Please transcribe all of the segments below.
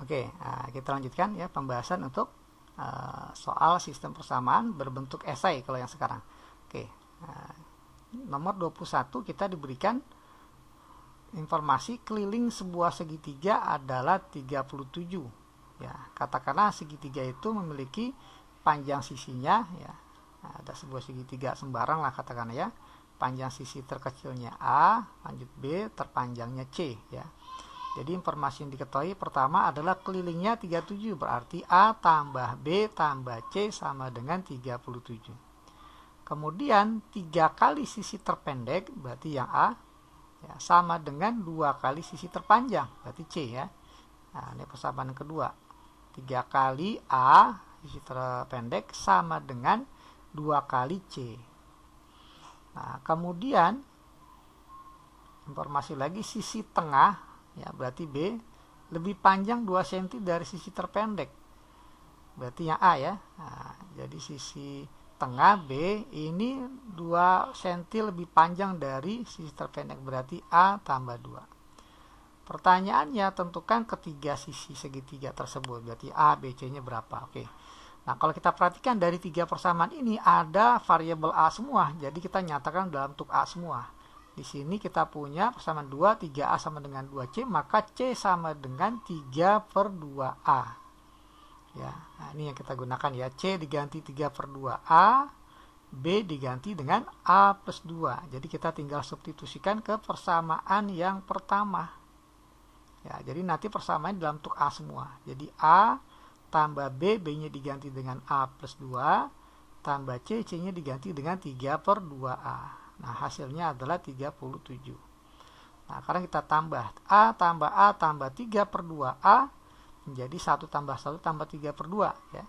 Oke, kita lanjutkan ya pembahasan untuk soal sistem persamaan berbentuk esai kalau yang sekarang. Oke, nomor 21 kita diberikan informasi keliling sebuah segitiga adalah 37. Ya, katakanlah segitiga itu memiliki panjang sisinya ya. Ada sebuah segitiga sembarang lah katakan ya. Panjang sisi terkecilnya A, lanjut B, terpanjangnya C ya. Jadi informasi yang diketahui pertama adalah kelilingnya 37, berarti A tambah B tambah C sama dengan 37. Kemudian 3 kali sisi terpendek, berarti yang A, ya, sama dengan 2 kali sisi terpanjang, berarti C ya. Nah, ini persamaan yang kedua. 3 kali A, sisi terpendek, sama dengan 2 kali C. Nah, kemudian informasi lagi sisi tengah, ya berarti B lebih panjang 2 cm dari sisi terpendek, berarti yang A ya. Nah, jadi sisi tengah B ini 2 cm lebih panjang dari sisi terpendek, berarti A tambah 2. Pertanyaannya, tentukan ketiga sisi segitiga tersebut, berarti A, B, C nya berapa. Oke. Nah, kalau kita perhatikan dari 3 persamaan ini ada variabel A semua, jadi kita nyatakan dalam bentuk A semua. Di sini kita punya persamaan 2, 3A sama dengan 2C, maka C sama dengan 3/2A. Ya, nah ini yang kita gunakan ya. C diganti 3/2A, B diganti dengan A plus 2. Jadi kita tinggal substitusikan ke persamaan yang pertama. Ya, jadi nanti persamaan dalam bentuk A semua. Jadi A tambah B, B-nya diganti dengan A plus 2, tambah C, C-nya diganti dengan 3/2A. Nah, hasilnya adalah 37. Nah, sekarang kita tambah A tambah 3/2A menjadi 1 tambah 1 tambah 3/2 ya.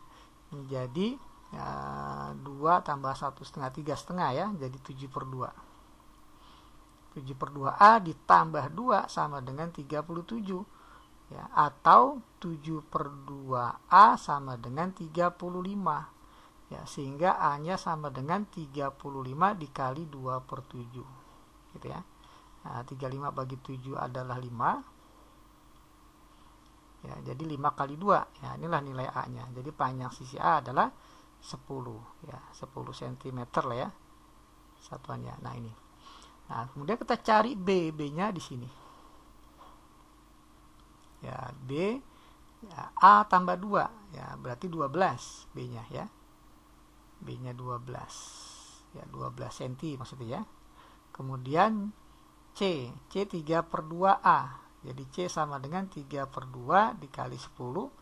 Menjadi 2 tambah 1 setengah 3 setengah ya, jadi 7/2. 7/2A ditambah 2 sama dengan 37 ya, atau 7/2A sama dengan 35. Ya, sehingga A-nya sama dengan 35 dikali 2/7 gitu ya. Nah, 35 bagi 7 adalah 5 ya, jadi 5 kali 2 ya, inilah nilai A-nya. Jadi panjang sisi A adalah 10 ya, 10 cm lah ya satuannya. Nah, ini. Nah, kemudian kita cari B, B-nya di sini ya. B ya, A tambah 2 ya, berarti 12 B-nya ya. B-nya 12 ya, 12 cm maksudnya ya. Kemudian C 3/2A, jadi C sama dengan 3/2 dikali 10.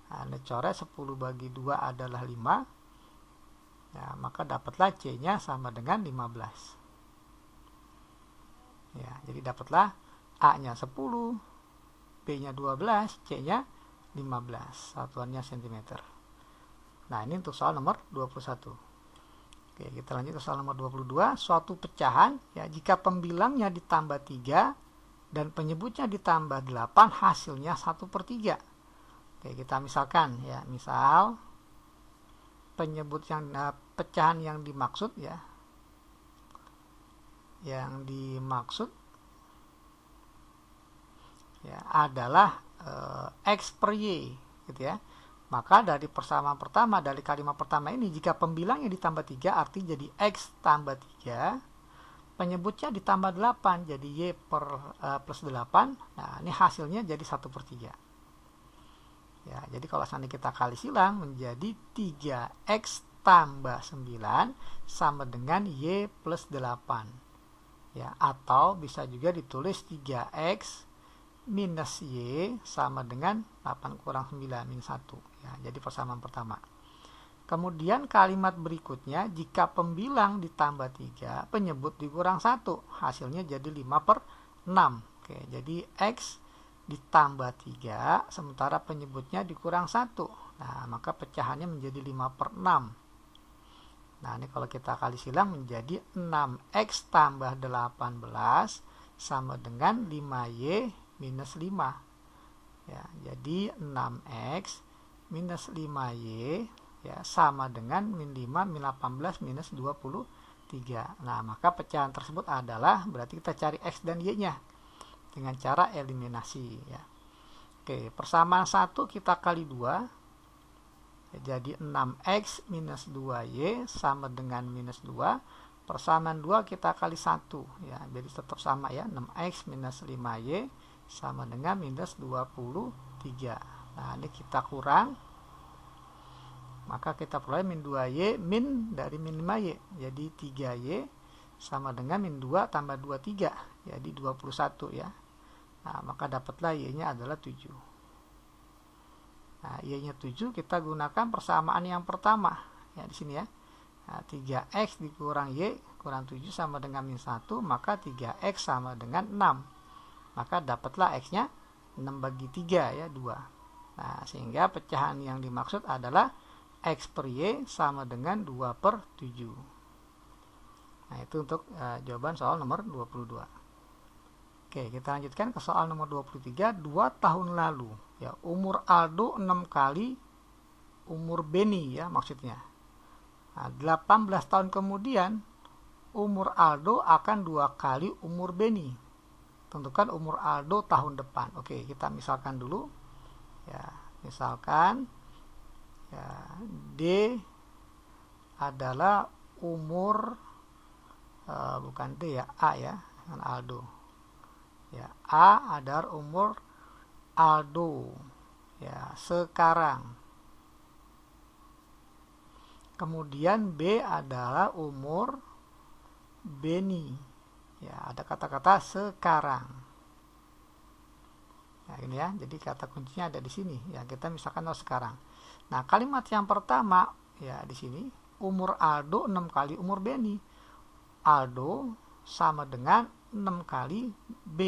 Nah, ini coret 10 bagi 2 adalah 5 ya, maka dapatlah C nya sama dengan 15 ya. Jadi dapatlah A nya 10, B nya 12, C nya 15, satuannya cm. Nah, ini untuk soal nomor 21. Oke, kita lanjut ke soal nomor 22. Suatu pecahan, ya, jika pembilangnya ditambah 3 dan penyebutnya ditambah 8, hasilnya 1/3. Oke, kita misalkan, ya, misal penyebut yang pecahan yang dimaksud, ya, yang dimaksud ya adalah X per Y, gitu ya. Maka dari persamaan pertama, dari kalimat pertama ini, jika pembilangnya ditambah 3, arti jadi X tambah 3. Penyebutnya ditambah 8, jadi Y plus 8. Nah, ini hasilnya jadi 1/3. Ya, jadi kalau seandainya kita kali silang, menjadi 3X tambah 9 sama dengan Y plus 8. Ya, atau bisa juga ditulis 3X minus Y sama dengan 8 kurang 9 minus 1 ya, jadi persamaan pertama. Kemudian kalimat berikutnya, jika pembilang ditambah 3 penyebut dikurang 1, hasilnya jadi 5/6. Oke, jadi X ditambah 3 sementara penyebutnya dikurang 1. Nah, maka pecahannya menjadi 5/6. Nah, ini kalau kita kali silang menjadi 6X tambah 18 sama dengan 5Y minus 5 ya, jadi 6X minus 5Y ya sama dengan min 5 min 18 minus 23. Nah, maka pecahan tersebut adalah, berarti kita cari X dan Y nya dengan cara eliminasi ya. Oke, persamaan 1 kita kali 2, jadi 6x minus 2y sama dengan minus 2. Persamaan 2 kita kali 1, ya, jadi tetap sama ya, 6x minus 5y sama dengan minus 23. Nah, ini kita kurang, maka kita peroleh min 2y min dari min 5y, jadi 3y sama dengan min 2 tambah 23, jadi 21 ya. Nah, maka dapatlah y-nya adalah 7. Nah, y-nya 7 kita gunakan persamaan yang pertama. Ya, di sini ya. Nah, 3x dikurang y kurang 7 sama dengan min 1, maka 3x sama dengan 6. Maka dapatlah x-nya 6 bagi 3 ya, 2. Nah, sehingga pecahan yang dimaksud adalah x per y sama dengan 2/7. Nah, itu untuk jawaban soal nomor 22. Oke, kita lanjutkan ke soal nomor 23. 2 tahun lalu, ya, umur Aldo 6 kali umur Beni ya maksudnya. Nah, 18 tahun kemudian umur Aldo akan 2 kali umur Beni. Tentukan umur Aldo tahun depan. Oke, kita misalkan dulu. Ya, misalkan ya, D adalah umur bukan D ya, A ya, dengan Aldo. Ya, A adalah umur Aldo ya sekarang. Kemudian B adalah umur Beni. Ya, ada kata-kata sekarang. Nah, ini ya, jadi kata kuncinya ada di sini. Ya, kita misalkan sekarang. Nah, kalimat yang pertama ya di sini, umur Aldo 6 kali umur Beni. Aldo sama dengan 6 kali B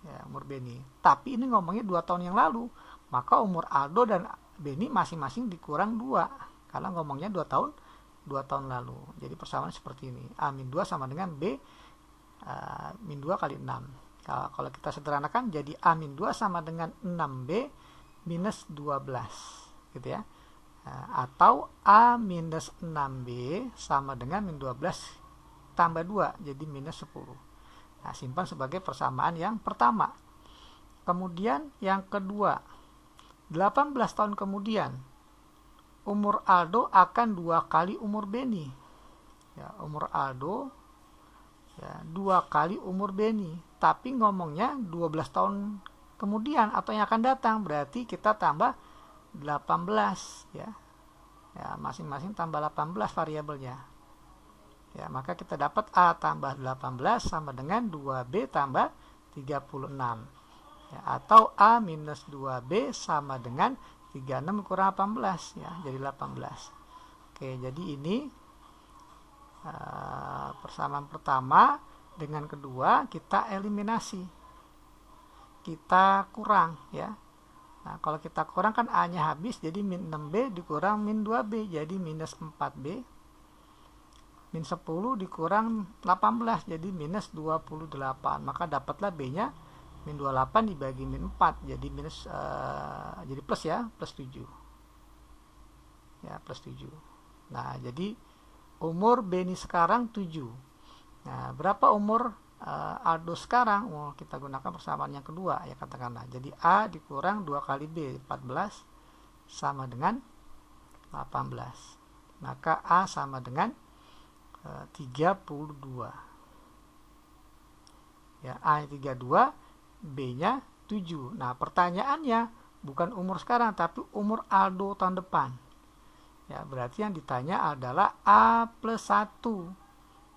ya, umur Beni. Tapi ini ngomongnya 2 tahun yang lalu, maka umur Aldo dan Beni masing-masing dikurang 2 karena ngomongnya 2 tahun lalu. Jadi persamaan seperti ini, A-2 sama dengan B min 2 kali 6. Kalau kita sederhanakan jadi A-2 sama dengan 6B minus 12 gitu ya. Atau A minus 6B sama dengan min 12 tambah 2 jadi minus 10. Nah, simpan sebagai persamaan yang pertama. Kemudian yang kedua, 18 tahun kemudian umur Aldo akan 2 kali umur Beni. Ya, umur Aldo ya 2 kali umur Beni. Tapi ngomongnya 12 tahun kemudian atau yang akan datang, berarti kita tambah 18 ya. Ya, masing-masing tambah 18 variabelnya. Ya, maka kita dapat A tambah 18 sama dengan 2B tambah 36. Ya, atau A minus 2B sama dengan 36 kurang 18 ya, jadi 18. Oke, jadi ini persamaan pertama dengan kedua kita eliminasi. Kita kurang ya. Nah, kalau kita kurang kan A-nya habis, jadi min 6B dikurang min 2B jadi minus 4B. Min 10 dikurang 18 jadi minus 28. Maka dapatlah B-nya min 28 dibagi min 4 jadi minus jadi plus ya, plus 7. Ya, plus 7. Nah, jadi umur Beni sekarang 7. Nah, berapa umur Aldo sekarang? Kita gunakan persamaan yang kedua ya, katakanlah. Jadi A dikurang 2 kali B 14 sama dengan 18. Maka A sama dengan 32. Ya, A 32, B-nya 7. Nah, pertanyaannya bukan umur sekarang tapi umur Aldo tahun depan. Ya, berarti yang ditanya adalah A plus 1.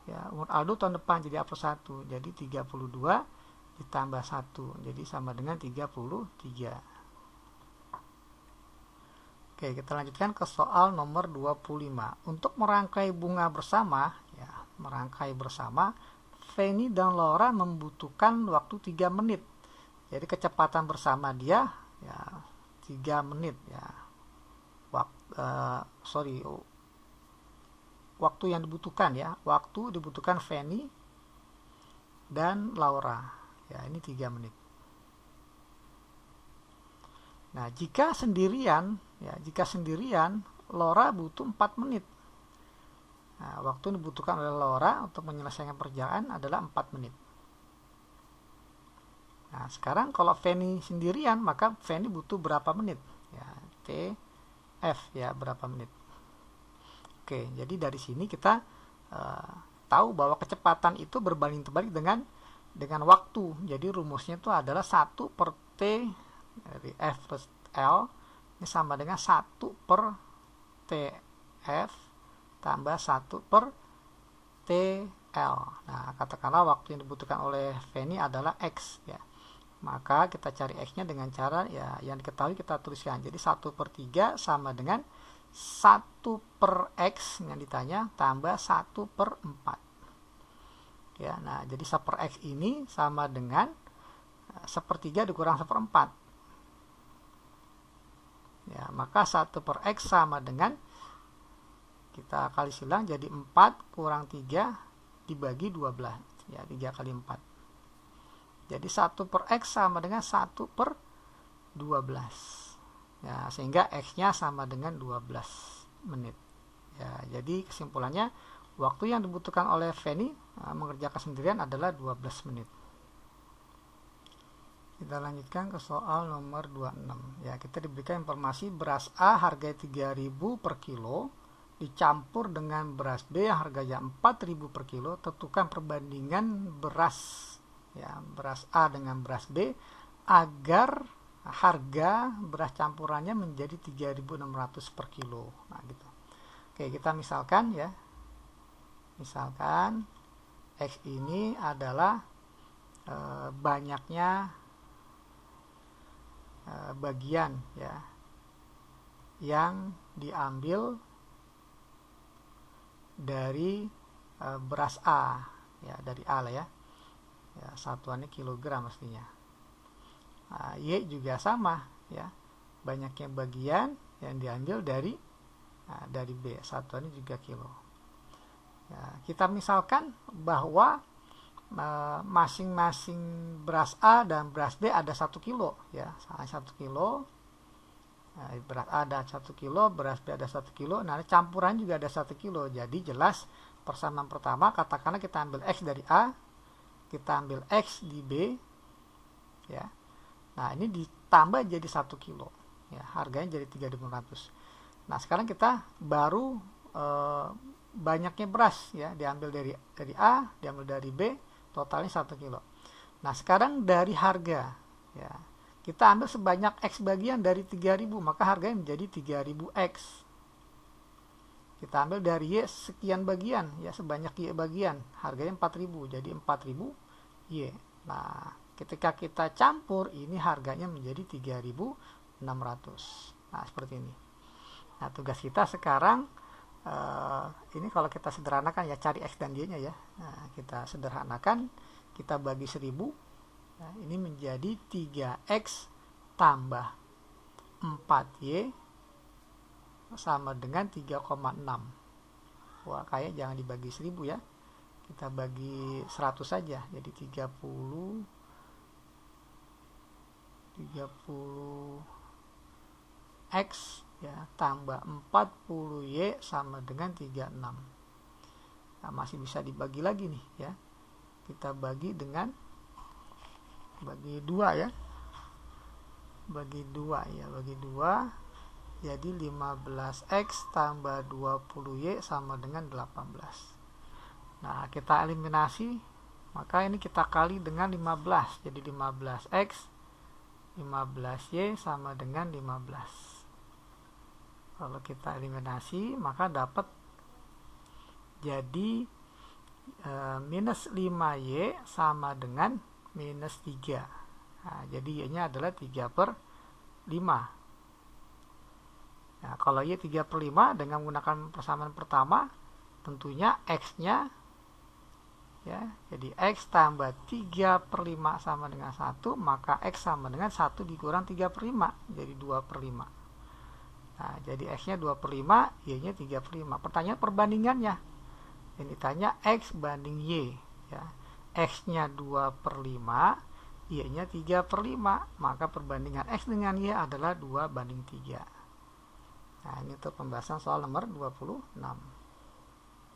Ya, umur Aldo tahun depan jadi A plus 1. Jadi 32 ditambah 1. Jadi sama dengan 33. Oke, kita lanjutkan ke soal nomor 25. Untuk merangkai bunga bersama, ya, merangkai bersama, Feni dan Laura membutuhkan waktu 3 menit. Jadi kecepatan bersama dia ya 3 menit ya. Waktu yang dibutuhkan ya, waktu dibutuhkan Feni dan Laura. Ya, ini 3 menit. Nah, jika sendirian Laura butuh 4 menit. Nah, waktu yang dibutuhkan oleh Laura untuk menyelesaikan perjalanan adalah 4 menit. Nah, sekarang kalau Feni sendirian, maka Feni butuh berapa menit? Ya, TF ya, berapa menit. Oke, jadi dari sini kita tahu bahwa kecepatan itu berbanding terbalik dengan waktu. Jadi rumusnya itu adalah 1 per T dari F plus L ini sama dengan 1 per TF tambah 1 per TL. Nah, katakanlah waktu yang dibutuhkan oleh Feni adalah X ya. Maka kita cari X-nya dengan cara ya yang diketahui kita tuliskan. Jadi 1 per 3 sama dengan 1 per X yang ditanya tambah 1 per 4. Ya, nah jadi 1 per X ini sama dengan 1/3 dikurang 1/4. Ya, maka 1 per X sama dengan kita kali silang jadi 4 kurang 3 dibagi 12. Ya, 3 kali 4. Jadi 1 per X sama dengan 1 per 12. Ya, sehingga X-nya sama dengan 12 menit. Ya, jadi kesimpulannya waktu yang dibutuhkan oleh Feni mengerjakan sendirian adalah 12 menit. Kita lanjutkan ke soal nomor 26. Ya, kita diberikan informasi beras A harga 3.000 per kilo dicampur dengan beras B harganya 4.000 per kilo. Tentukan perbandingan beras A dengan beras B agar harga beras campurannya menjadi 3.600 per kilo. Nah, gitu. Oke, kita misalkan ya. Misalkan X ini adalah banyaknya bagian ya yang diambil dari beras A ya, dari A lah ya. Ya, satuannya kilogram mestinya. Nah, Y juga sama ya, banyaknya bagian yang diambil dari B, satuannya juga kilo. Ya, kita misalkan bahwa masing-masing beras A dan beras B ada 1 kilo ya, 1 kilo. Nah, beras A ada 1 kilo, beras B ada 1 kilo. Nah, campuran juga ada 1 kilo. Jadi jelas persamaan pertama, katakanlah kita ambil X dari A, kita ambil X di B ya. Nah, ini ditambah jadi 1 kilo ya, harganya jadi 3.500. Nah, sekarang kita baru banyaknya beras ya, diambil dari A, diambil dari B, totalnya 1 kilo. Nah, sekarang dari harga ya, kita ambil sebanyak X bagian dari 3.000, maka harganya menjadi 3.000X. Kita ambil dari Y sekian bagian ya, sebanyak Y bagian, harganya 4.000, jadi 4.000 Y. Nah, ketika kita campur ini harganya menjadi 3.600. Nah, seperti ini. Nah, tugas kita sekarang ini kalau kita sederhanakan ya, cari X dan Y nya ya. Nah, kita sederhanakan, kita bagi 1000. Nah, ini menjadi 3X tambah 4Y sama dengan 3,6. Wah, kayak jangan dibagi 1000 ya. Kita bagi 100 saja. Jadi 30 X ya tambah 40Y sama dengan 36. Nah, masih bisa dibagi lagi nih ya. Kita bagi dengan bagi 2 ya. Bagi 2 ya, bagi 2. Jadi 15X tambah 20Y sama dengan 18. Nah, kita eliminasi, maka ini kita kali dengan 15. Jadi 15X 15Y sama dengan 15. Kalau kita eliminasi, maka dapat jadi minus 5Y sama dengan minus 3. Nah, jadi Y-nya adalah 3/5. Nah, kalau Y 3/5 dengan menggunakan persamaan pertama, tentunya X-nya ya, jadi X tambah 3/5 sama dengan 1, maka X sama dengan 1 dikurang 3/5, jadi 2/5. Nah, jadi X-nya 2/5, Y-nya 3/5. Pertanyaan perbandingannya. Yang ditanya X banding Y ya. X-nya 2/5, Y-nya 3/5, maka perbandingan X dengan Y adalah 2/3. Nah, ini untuk pembahasan soal nomor 26.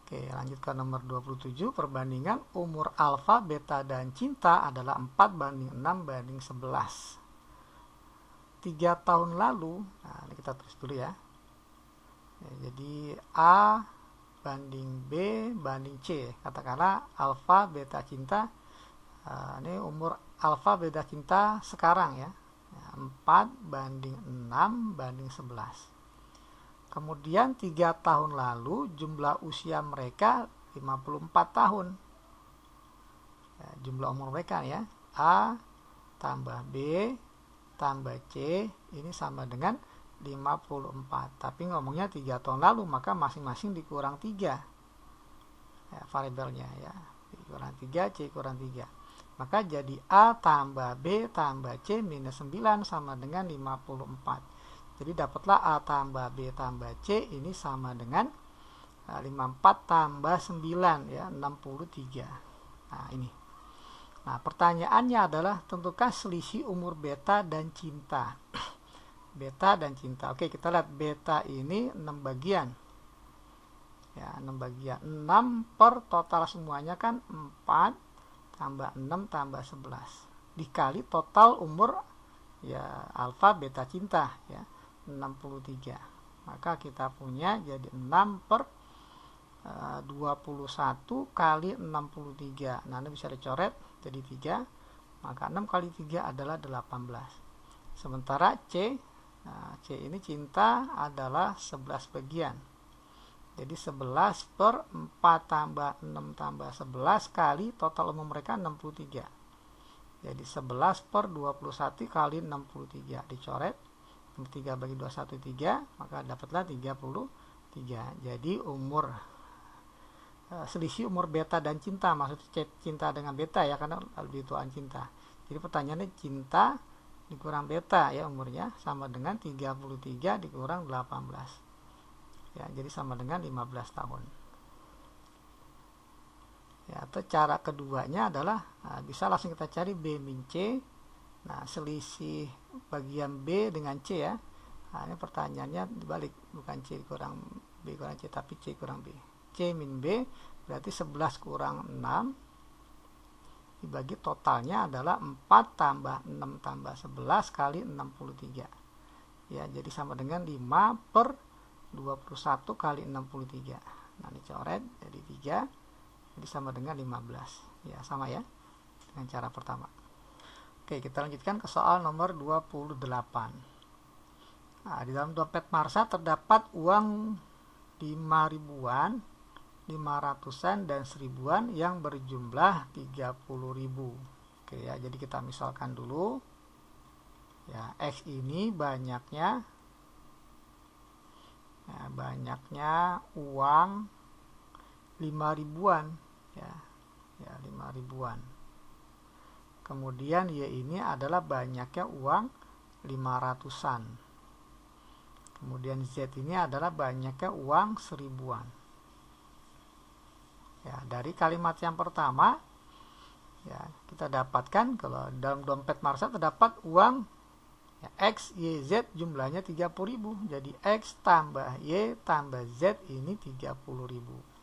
Oke, lanjut ke nomor 27. Perbandingan umur alfa, beta, dan cinta adalah 4:6:11. 3 tahun lalu, nah ini kita tulis dulu ya. Jadi A banding B banding C. Katakanlah alfa, beta, cinta. Ini umur alfa, beta, cinta sekarang ya. 4:6:11. Kemudian 3 tahun lalu jumlah usia mereka 54 tahun. Ya, jumlah umur mereka ya. A tambah B tambah C ini sama dengan 54. Tapi ngomongnya 3 tahun lalu, maka masing-masing dikurang 3. Ya, variabelnya ya. Kurang 3, C kurang 3. Maka jadi A tambah B tambah C minus 9 sama dengan 54. Jadi dapatlah A tambah B tambah C ini sama dengan 54 tambah 9 ya, 63. Nah, ini. Nah, pertanyaannya adalah tentukan selisih umur beta dan cinta. Beta dan cinta. Oke, kita lihat beta ini 6 bagian. Ya, 6 bagian. 6 per total semuanya kan 4 tambah 6 tambah 11. Dikali total umur ya alfa, beta, cinta ya. 63. Maka kita punya jadi 6 per 21 kali 63. Nah, ini bisa dicoret jadi 3. Maka 6 kali 3 adalah 18. Sementara C, C ini cinta adalah 11 bagian. Jadi 11 per 4 tambah 6 tambah 11 kali total umur mereka 63. Jadi 11 per 21 kali 63. Dicoret. 3 bagi 21 3, maka dapatlah 33. Jadi umur selisih umur beta dan cinta, maksudnya cinta dengan beta ya, karena lebih tuaan cinta. Jadi pertanyaannya cinta dikurang beta ya umurnya sama dengan 33 dikurang 18. Ya, jadi sama dengan 15 tahun. Ya, atau cara keduanya adalah bisa langsung kita cari B min C. Nah, selisih bagian B dengan C ya. Nah, ini pertanyaannya dibalik, bukan C kurang B kurang C, tapi C kurang B. C min B berarti 11 kurang 6 dibagi totalnya adalah 4 tambah 6 tambah 11 kali 63. Ya, jadi sama dengan 5 per 21 kali 63. Nah, dicoret jadi 3. Jadi sama dengan 15. Ya, sama ya dengan cara pertama. Oke, kita lanjutkan ke soal nomor 28. Nah, di dalam dompet Marsha terdapat uang 5 ribuan, 500-an, dan 1000-an yang berjumlah 30.000. Oke ya, jadi kita misalkan dulu. Ya, X ini banyaknya uang 5 ribuan ya. Ya, 5 ribuan. Kemudian Y ini adalah banyaknya uang 500-an. Kemudian Z ini adalah banyaknya uang 1000-an. Ya, dari kalimat yang pertama ya, kita dapatkan kalau dalam dompet Marsha terdapat uang ya, X, Y, Z jumlahnya 30.000. Jadi X tambah Y tambah Z ini 30.000.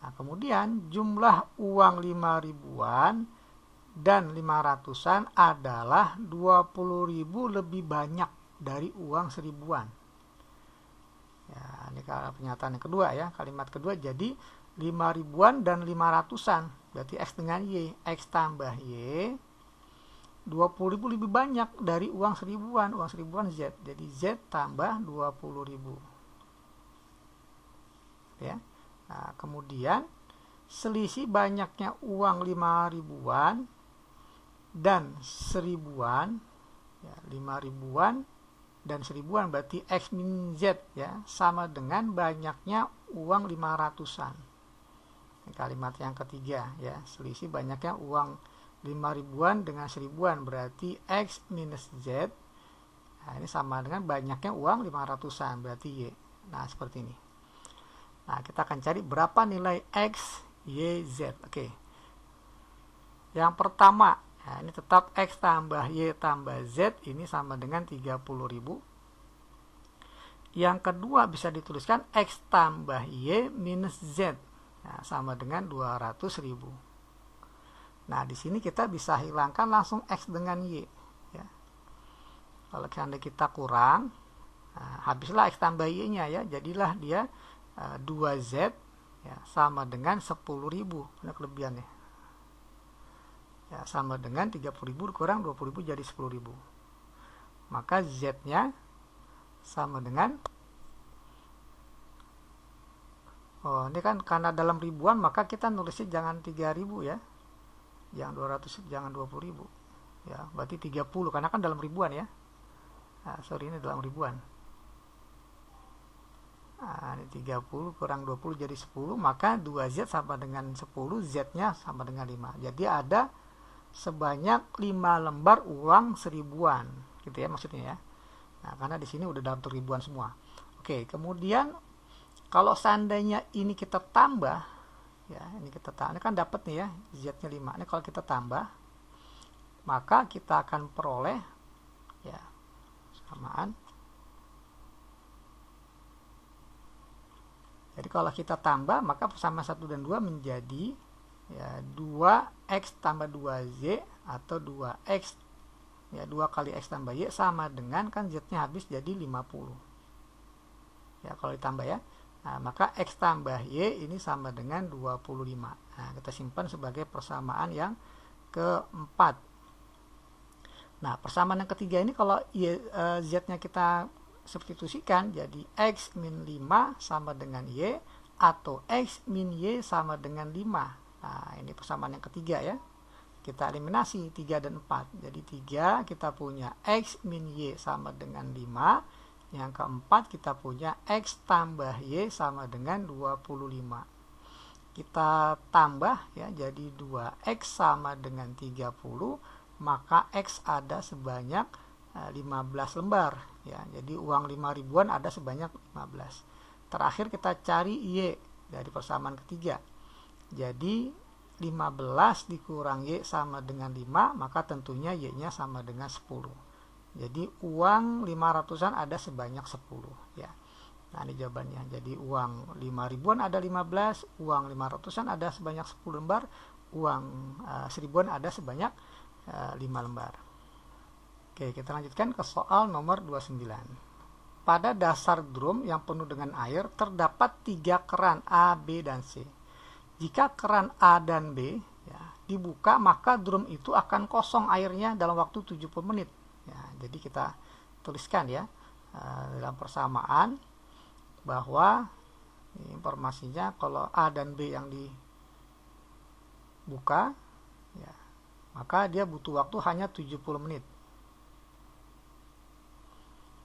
Nah, kemudian jumlah uang 5 ribuan dan 500-an adalah 20.000 lebih banyak dari uang 1000-an. Ya, ini pernyataan yang kedua ya, kalimat kedua. Jadi 5 ribuan dan 500-an, berarti X dengan Y. X tambah Y 20.000 lebih banyak dari uang 1000-an. Uang 1000-an Z. Jadi Z tambah 20.000. Ya. Nah, kemudian selisih banyaknya uang 5 ribuan dan 1000-an ya, 5 ribuan dan 1000-an berarti X min Z ya, sama dengan banyaknya uang 500-an. Kalimat yang ketiga ya, selisih banyaknya uang 5 ribuan dengan 1000-an berarti X minus Z. Nah, ini sama dengan banyaknya uang 500-an berarti Y. Nah, seperti ini. Nah, kita akan cari berapa nilai X, Y, Z. Oke. Yang pertama, nah ini tetap X tambah Y tambah Z ini sama dengan 30.000. Yang kedua bisa dituliskan X tambah Y minus Z. Nah, sama dengan 200.000. Nah, di sini kita bisa hilangkan langsung X dengan Y. Ya. Kalau seandainya kita kurang, nah, habislah X tambah Y-nya ya. Jadilah dia 2Z ya, sama dengan 10.000. Ini kelebihannya. Ya, sama dengan 30.000 kurang 20.000 jadi 10.000. Maka Z-nya sama dengan, oh ini kan karena dalam ribuan maka kita nulisnya jangan 3.000 ya, jangan 200, jangan 20.000 ya, berarti 30 karena kan dalam ribuan ya. Nah, sorry, ini dalam ribuan. Nah, ini 30 kurang 20 jadi 10, maka 2Z sama dengan 10, Z-nya sama dengan 5. Jadi ada sebanyak 5 lembar uang seribuan, gitu ya maksudnya ya. Nah, karena di sini udah dalam ribuan semua. Oke, kemudian kalau seandainya ini kita tambah, ya, ini kan dapat nih ya, Z-nya 5. Ini kalau kita tambah, maka kita akan peroleh ya samaan. Jadi kalau kita tambah, maka persamaan 1 dan 2 menjadi ya 2X tambah 2Z atau 2X ya 2 kali X tambah Y sama dengan, kan Z-nya habis jadi 50 ya kalau ditambah ya. Nah, maka X tambah Y ini sama dengan 25. Nah, kita simpan sebagai persamaan yang keempat. Nah, persamaan yang ketiga ini kalau Z-nya kita substitusikan jadi X min 5 sama dengan Y atau X min Y sama dengan 5. Nah, ini persamaan yang ketiga ya. Kita eliminasi 3 dan 4. Jadi 3 kita punya X min Y sama dengan 5. Yang keempat kita punya X tambah Y sama dengan 25. Kita tambah ya, jadi 2X sama dengan 30. Maka X ada sebanyak 15 lembar ya. Jadi uang 5 ribuan ada sebanyak 15. Terakhir kita cari Y dari persamaan ketiga. Jadi 15 dikurang Y sama dengan 5, maka tentunya Y-nya sama dengan 10. Jadi uang 500-an ada sebanyak 10 ya. Nah, ini jawabannya. Jadi uang 5 ribuan ada 15, uang 500-an ada sebanyak 10 lembar, uang 1000-an ada sebanyak 5 lembar. Oke, kita lanjutkan ke soal nomor 29. Pada dasar drum yang penuh dengan air terdapat 3 keran A, B, dan C. Jika keran A dan B ya, dibuka, maka drum itu akan kosong airnya dalam waktu 70 menit. Ya, jadi kita tuliskan ya dalam persamaan bahwa informasinya kalau A dan B yang dibuka, ya, maka dia butuh waktu hanya 70 menit.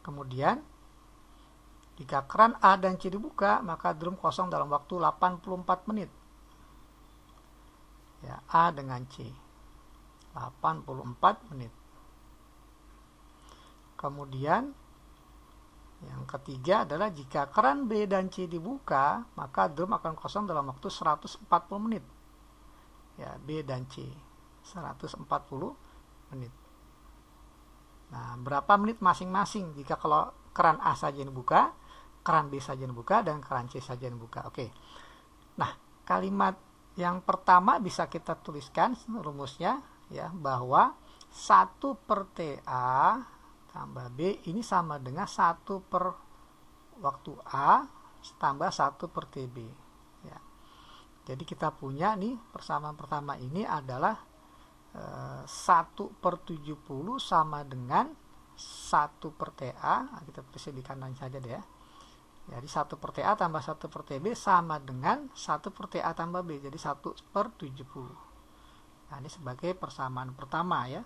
Kemudian jika keran A dan C dibuka, maka drum kosong dalam waktu 84 menit. Ya, A dengan C 84 menit. Kemudian yang ketiga adalah jika keran B dan C dibuka, maka drum akan kosong dalam waktu 140 menit. Ya, B dan C 140 menit. Nah, berapa menit masing-masing jika kalau keran A saja yang dibuka, keran B saja yang dibuka, dan keran C saja yang dibuka. Oke. Nah, kalimat yang pertama bisa kita tuliskan rumusnya ya, bahwa 1 per TA tambah B ini sama dengan 1 per waktu A tambah 1 per TB ya. Jadi kita punya nih persamaan pertama ini adalah 1 per 70 sama dengan 1 per TA. Nah, kita tulis di kanan saja deh ya. Jadi 1 per TA tambah 1 per TB sama dengan 1 per TA tambah B. Jadi 1 per 70. Nah, ini sebagai persamaan pertama ya.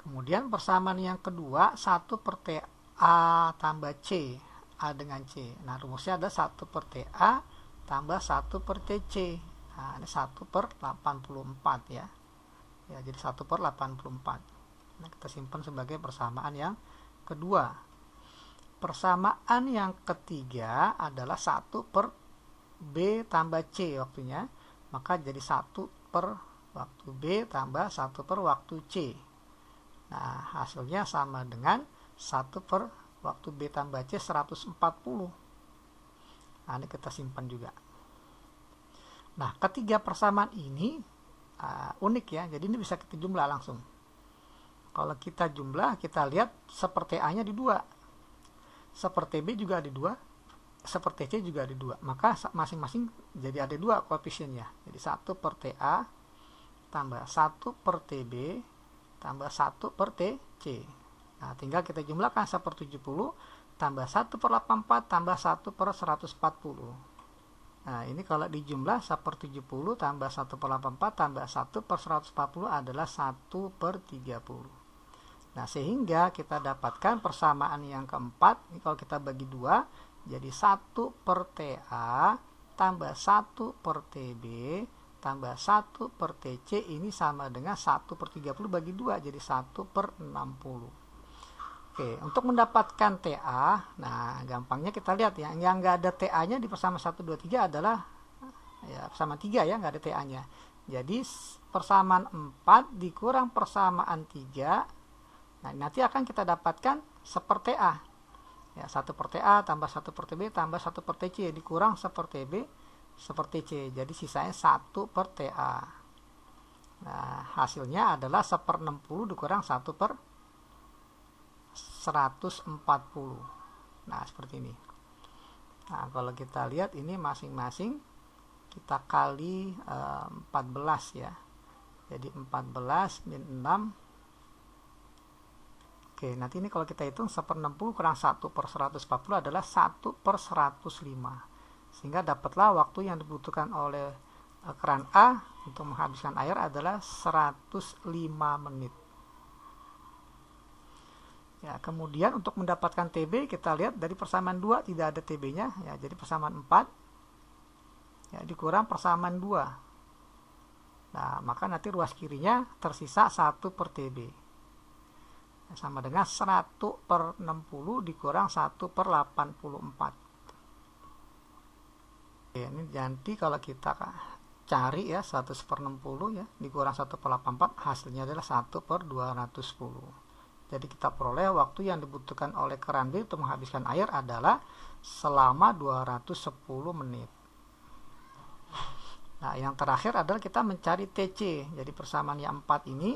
Kemudian persamaan yang kedua 1 per TA tambah C. A dengan C. Nah, rumusnya ada 1 per TA tambah 1 per TC. Nah, ini 1 per 84 ya. Ya, jadi 1 per 84. Nah, kita simpan sebagai persamaan yang kedua. Persamaan yang ketiga adalah 1 per B tambah C waktunya. Maka jadi 1 per waktu B tambah 1 per waktu C. Nah, hasilnya sama dengan 1 per waktu B tambah C 140. Nah, ini kita simpan juga. Nah, ketiga persamaan ini unik ya, jadi ini bisa kita jumlah langsung. Kalau kita jumlah, kita lihat seperti A nya di 2, seperti B juga ada 2, seperti C juga ada 2, maka masing-masing jadi ada 2 koefisiennya. Jadi 1 per TA tambah 1 per TB tambah 1 per TC. Nah, tinggal kita jumlahkan 1 per 70 tambah 1 per 84 tambah 1 per 140. Nah, ini kalau dijumlah 1 per 70 tambah 1 per 84 tambah 1 per 140 adalah 1 per 30. Nah, sehingga kita dapatkan persamaan yang keempat, ini kalau kita bagi 2, jadi 1 per TA tambah 1 per TB tambah 1 per TC, ini sama dengan 1 per 30 bagi 2, jadi 1 per 60. Oke, untuk mendapatkan TA, nah gampangnya kita lihat ya, yang nggak ada TA-nya di persamaan 1, 2, 3 adalah ya persamaan 3 ya, nggak ada TA-nya. Jadi persamaan 4 dikurang persamaan 3, nah nanti akan kita dapatkan seper TA. Ya, 1 per TA tambah 1 per TB tambah 1 per TC dikurang 1 per TB seper TC. Jadi sisanya 1 per TA. Nah, hasilnya adalah 1/60 dikurang 1 per 140. Nah, seperti ini. Nah, kalau kita lihat ini masing-masing kita kali 14 ya. Jadi 14 min 6. Oke, nanti ini kalau kita hitung 1/60 kurang 1 per 140 adalah 1 per 105. Sehingga dapatlah waktu yang dibutuhkan oleh keran A untuk menghabiskan air adalah 105 menit. Ya, kemudian untuk mendapatkan TB kita lihat dari persamaan 2 tidak ada TB-nya ya, jadi persamaan 4 ya dikurang persamaan 2. Nah, maka nanti ruas kirinya tersisa 1 per TB. Sama dengan 100 per 60 dikurang 1 per 84. Oke, ini nanti kalau kita cari ya 100 per 60 ya dikurang 1 per 84, hasilnya adalah 1 per 210. Jadi kita peroleh waktu yang dibutuhkan oleh keran B untuk menghabiskan air adalah selama 210 menit. Nah, yang terakhir adalah kita mencari TC. Jadi persamaan yang 4 ini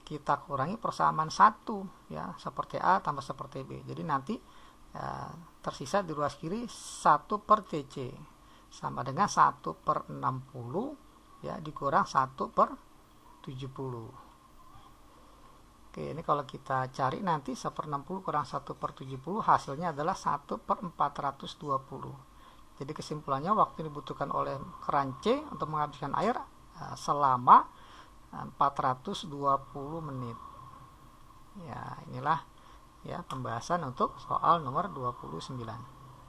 kita kurangi persamaan 1 ya, seperti A tambah seperti B. Jadi nanti tersisa di ruas kiri 1 per TC sama dengan 1 per 60 ya dikurang 1 per 70. Oke, ini kalau kita cari nanti 1 per 60 kurang 1 per 70 hasilnya adalah 1 per 420. Jadi kesimpulannya waktu yang dibutuhkan oleh keran C untuk menghabiskan air selama 420 menit. Ya, inilah ya pembahasan untuk soal nomor 29.